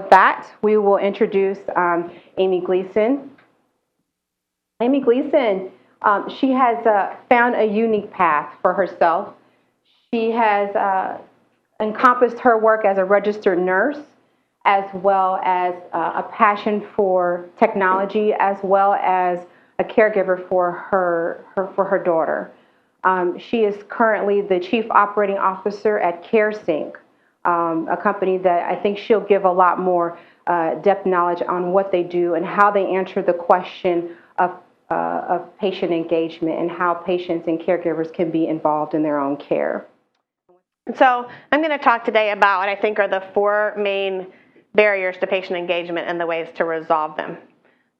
with that, we will introduce Amy Gleason. Amy Gleason, she has found a unique path for herself. She has encompassed her work as a registered nurse, as well as a passion for technology, as well as a caregiver for her daughter. She is currently the Chief Operating Officer at CareSync, a company that I think she'll give a lot more depth knowledge on what they do and how they answer the question of patient engagement and how patients and caregivers can be involved in their own care. So I'm going to talk today about what I think are the 4 main barriers to patient engagement and the ways to resolve them.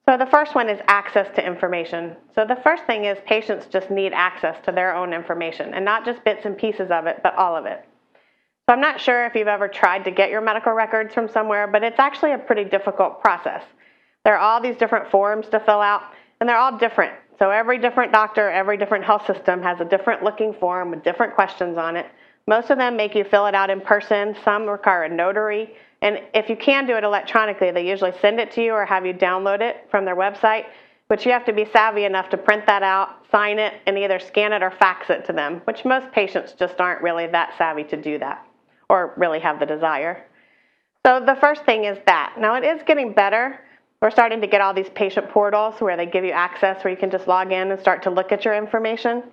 So the first one is access to information. So the first thing is patients just need access to their own information, and not just bits and pieces of it, but all of it. So I'm not sure if you've ever tried to get your medical records from somewhere, but it's actually a pretty difficult process. There are all these different forms to fill out, and they're all different. So every different doctor, every different health system has a different looking form with different questions on it. Most of them make you fill it out in person. Some require a notary. And if you can do it electronically, they usually send it to you or have you download it from their website. But you have to be savvy enough to print that out, sign it, and either scan it or fax it to them, which most patients just aren't really that savvy to do that or really have the desire. So the first thing is that. Now it is getting better. We're starting to get all these patient portals where they give you access where you can just log in and start to look at your information.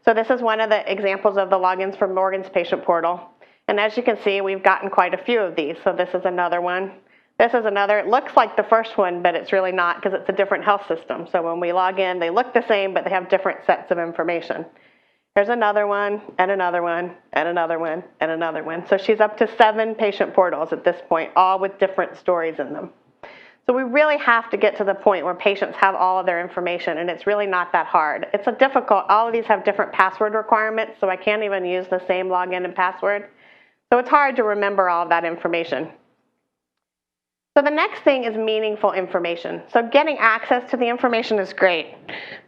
So this is one of the examples of the logins from Morgan's patient portal. And as you can see, we've gotten quite a few of these. So this is another one. This is another. It looks like the first one, but it's really not because it's a different health system. So when we log in, they look the same, but they have different sets of information. Here's another one, and another one, and another one, and another one. So she's up to 7 patient portals at this point, all with different stories in them. So we really have to get to the point where patients have all of their information, and it's really not that hard. It's all of these have different password requirements, so I can't even use the same login and password. So it's hard to remember all of that information. So the next thing is meaningful information. So getting access to the information is great,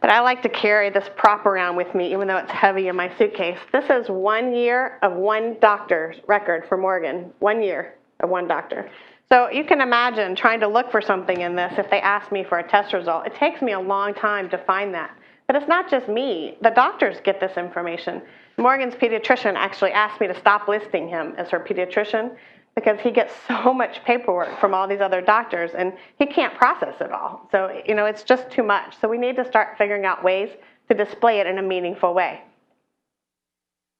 but I like to carry this prop around with me even though it's heavy in my suitcase. This is 1 year of one doctor's record for Morgan, 1 year of one doctor. So you can imagine trying to look for something in this if they ask me for a test result. It takes me a long time to find that. But it's not just me. The doctors get this information. Morgan's pediatrician actually asked me to stop listing him as her pediatrician because he gets so much paperwork from all these other doctors and he can't process it all. So, it's just too much. So we need to start figuring out ways to display it in a meaningful way.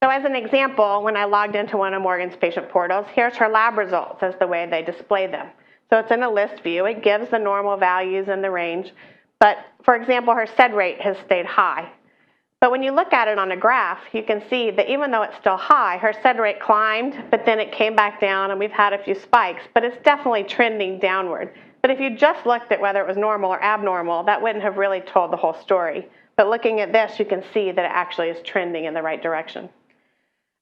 So as an example, when I logged into one of Morgan's patient portals, here's her lab results as the way they display them. So it's in a list view. It gives the normal values and the range. But for example, her SED rate has stayed high. But when you look at it on a graph, you can see that even though it's still high, her SED rate climbed, but then it came back down, and we've had a few spikes. But it's definitely trending downward. But if you just looked at whether it was normal or abnormal, that wouldn't have really told the whole story. But looking at this, you can see that it actually is trending in the right direction.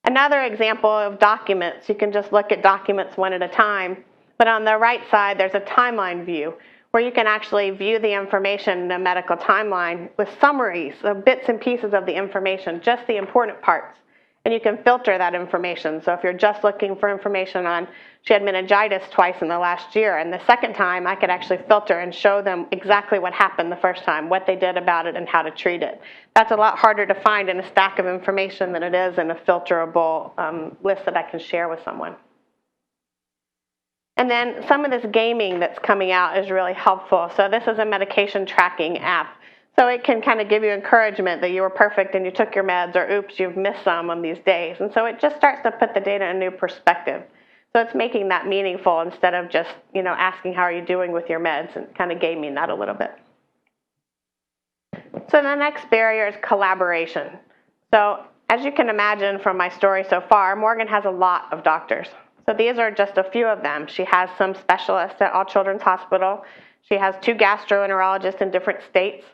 Another example of documents, you can just look at documents one at a time, but on the right side there's a timeline view where you can actually view the information in a medical timeline with summaries of bits and pieces of the information, just the important parts. And you can filter that information. So if you're just looking for information on she had meningitis twice in the last year, and the second time I could actually filter and show them exactly what happened the first time, what they did about it, and how to treat it. That's a lot harder to find in a stack of information than it is in a filterable list that I can share with someone. And then some of this gaming that's coming out is really helpful. So this is a medication tracking app. So it can kind of give you encouragement that you were perfect and you took your meds, or oops, you've missed some on these days. And so it just starts to put the data in a new perspective. So it's making that meaningful instead of just, asking how are you doing with your meds, and kind of gaming that a little bit. So the next barrier is collaboration. So as you can imagine from my story so far, Morgan has a lot of doctors. So these are just a few of them. She has some specialists at All Children's Hospital. She has 2 gastroenterologists in different states.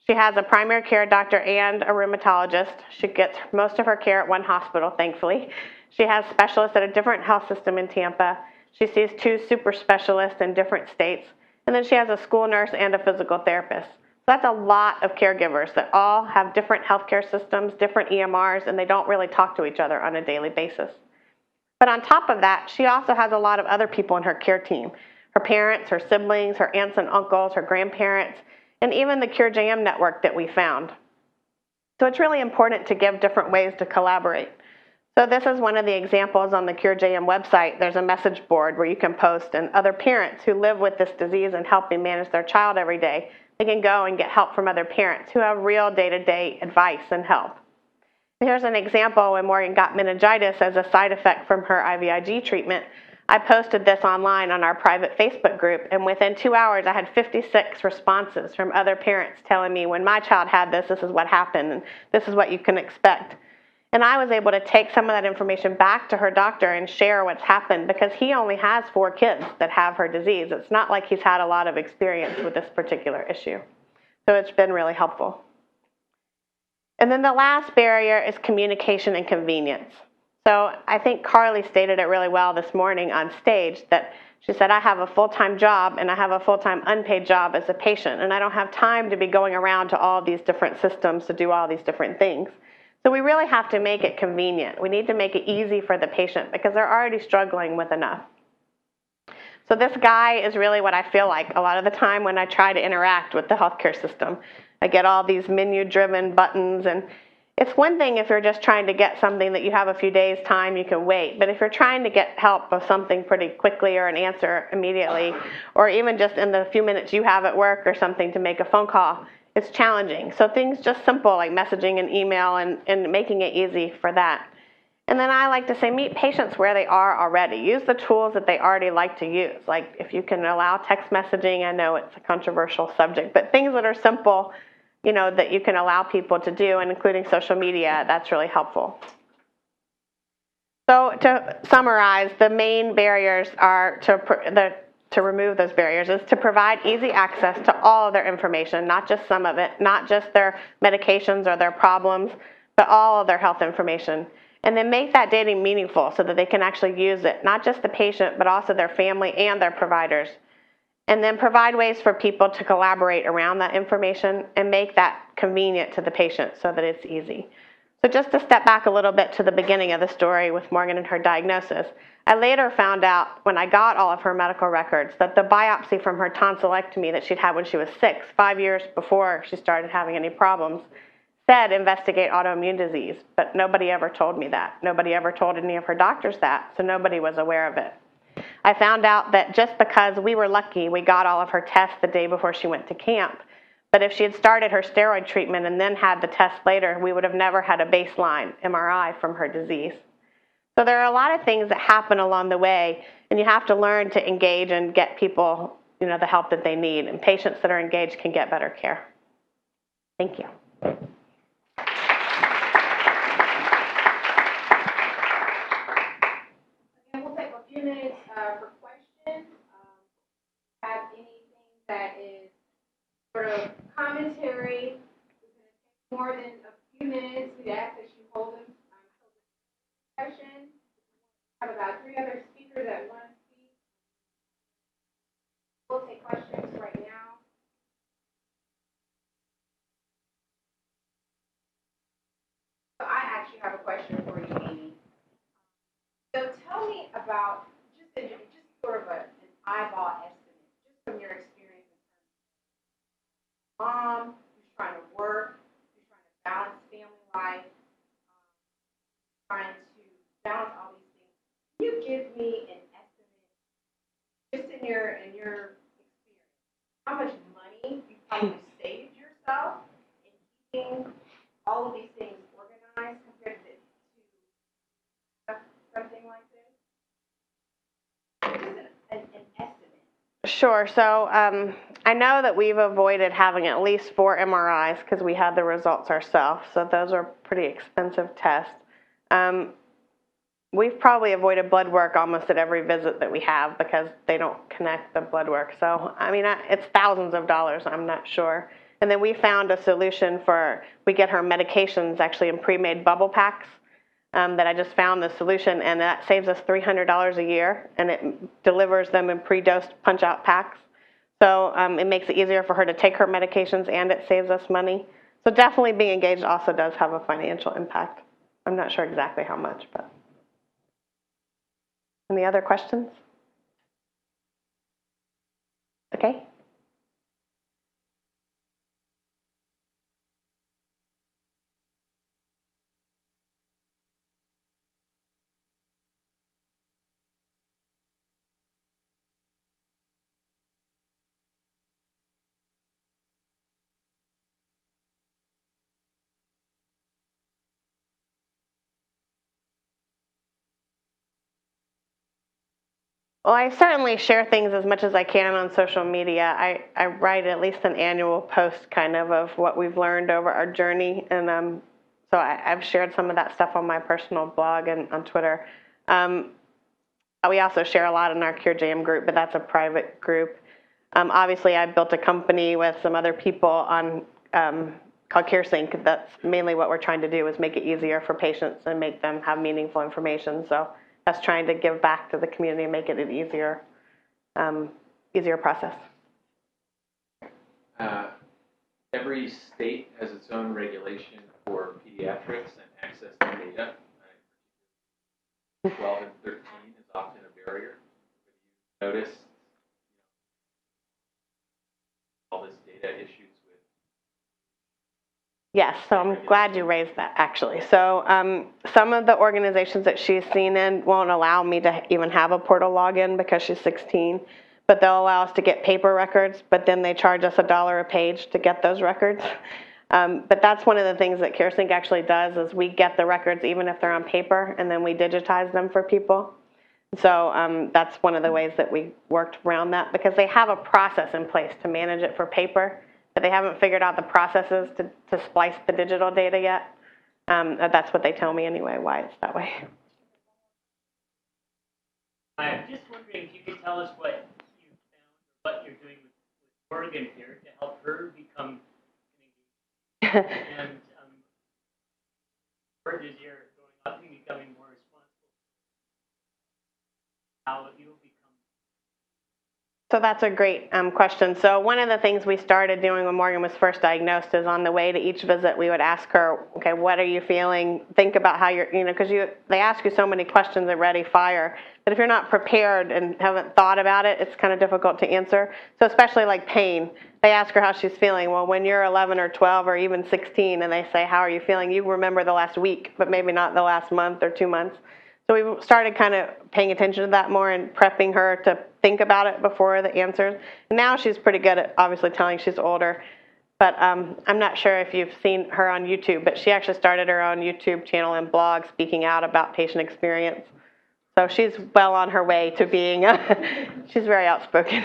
She has a primary care doctor and a rheumatologist. She gets most of her care at one hospital, thankfully. She has specialists at a different health system in Tampa. She sees 2 super specialists in different states. And then she has a school nurse and a physical therapist. So that's a lot of caregivers that all have different healthcare systems, different EMRs, and they don't really talk to each other on a daily basis. But on top of that, she also has a lot of other people in her care team. her parents, her siblings, her aunts and uncles, her grandparents, and even the Cure JM network that we found. So it's really important to give different ways to collaborate. So this is one of the examples on the Cure JM website. There's a message board where you can post, and other parents who live with this disease and helping manage their child every day, they can go and get help from other parents who have real day-to-day advice and help. Here's an example when Morgan got meningitis as a side effect from her IVIG treatment. I posted this online on our private Facebook group, and within 2 hours I had 56 responses from other parents telling me, when my child had this, this is what happened, and this is what you can expect. And I was able to take some of that information back to her doctor and share what's happened, because he only has 4 kids that have her disease. It's not like he's had a lot of experience with this particular issue. So it's been really helpful. And then the last barrier is communication and convenience. So I think Carly stated it really well this morning on stage, that she said, I have a full-time job and I have a full-time unpaid job as a patient, and I don't have time to be going around to all these different systems to do all these different things. So we really have to make it convenient. We need to make it easy for the patient because they're already struggling with enough. So this guy is really what I feel like a lot of the time when I try to interact with the healthcare system. I get all these menu-driven buttons, and it's one thing if you're just trying to get something that you have a few days' time, you can wait. But if you're trying to get help with something pretty quickly or an answer immediately, or even just in the few minutes you have at work or something to make a phone call, it's challenging. So things just simple like messaging and email and making it easy for that. And then I like to say, meet patients where they are already. Use the tools that they already like to use. Like if you can allow text messaging, I know it's a controversial subject, but things that are simple, you know, that you can allow people to do, and including social media, that's really helpful. So to summarize, the main barriers are to remove those barriers is to provide easy access to all of their information, not just some of it, not just their medications or their problems, but all of their health information. And then make that data meaningful so that they can actually use it, not just the patient, but also their family and their providers. And then provide ways for people to collaborate around that information and make that convenient to the patient so that it's easy. So just to step back a little bit to the beginning of the story with Morgan and her diagnosis, I later found out when I got all of her medical records that the biopsy from her tonsillectomy that she'd had when she was 6, 5 years before she started having any problems, said investigate autoimmune disease, but nobody ever told me that. Nobody ever told any of her doctors that, so nobody was aware of it. I found out that just because we were lucky, we got all of her tests the day before she went to camp. But if she had started her steroid treatment and then had the test later, we would have never had a baseline MRI from her disease. So there are a lot of things that happen along the way, and you have to learn to engage and get people, you know, the help that they need. And patients that are engaged can get better care. Thank you. And we'll take a few minutes for questions. Have anything that is sort of commentary? It's going to take more than a few minutes. We ask that you hold them until the discussion. We have about 3 other speakers that want to speak. We'll take questions right now. So I actually have a question for you, Amy. So tell me about just sort of an eyeball estimate, just from your experience in terms of mom who's trying to work, who's trying to balance family life, trying to balance all these things. Can you give me an estimate, just in your experience, how much money you probably saved yourself in keeping all of these things organized compared to something like this? Just an estimate. Sure. So I know that we've avoided having at least 4 MRIs because we had the results ourselves. So those are pretty expensive tests. We've probably avoided blood work almost at every visit that we have because they don't connect the blood work. So, I mean, it's thousands of dollars, I'm not sure. And then we found a solution we get her medications actually in pre-made bubble packs that I just found the solution, and that saves us $300 a year, and it delivers them in pre-dosed punch-out packs. So it makes it easier for her to take her medications, and it saves us money. So definitely being engaged also does have a financial impact. I'm not sure exactly how much, but. Any other questions? Okay? Well, I certainly share things as much as I can on social media. I write at least an annual post kind of what we've learned over our journey. And so I've shared some of that stuff on my personal blog and on Twitter. We also share a lot in our Cure Jam group, but that's a private group. Obviously, I built a company with some other people on called CareSync. That's mainly what we're trying to do is make it easier for patients and make them have meaningful information. So that's trying to give back to the community and make it an easier process. Every state has its own regulation for pediatrics and access to data. 12 and 13 is often a barrier. Have you noticed all this data issues with? Yes, so I'm glad you raised that, actually. So some of the organizations that she's seen in won't allow me to even have a portal login because she's 16, but they'll allow us to get paper records, but then they charge us $1 a page to get those records. But that's one of the things that CareSync actually does is we get the records even if they're on paper, and then we digitize them for people. So that's one of the ways that we worked around that because they have a process in place to manage it for paper, but they haven't figured out the processes to splice the digital data yet. That's what they tell me anyway, why it's that way. I'm just wondering if you could tell us what you found, what you're doing with Morgan here to help her become and where does your growing up and becoming more responsible? How you'll become. So that's a great question. So one of the things we started doing when Morgan was first diagnosed is on the way to each visit, we would ask her, okay, what are you feeling? Think about how you're, because they ask you so many questions at ready fire that if you're not prepared and haven't thought about it, it's kind of difficult to answer. So especially like pain, they ask her how she's feeling. Well, when you're 11 or 12 or even 16 and they say, how are you feeling? You remember the last week, but maybe not the last month or 2 months. So we started kind of paying attention to that more and prepping her to think about it before the answers. Now she's pretty good at obviously telling she's older. But I'm not sure if you've seen her on YouTube, but she actually started her own YouTube channel and blog speaking out about patient experience. So she's well on her way to being, she's very outspoken.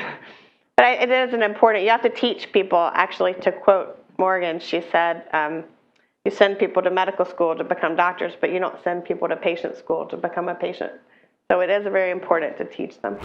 But it is an important, you have to teach people, actually, to quote Morgan, she said, you send people to medical school to become doctors, but you don't send people to patient school to become a patient. So it is very important to teach them.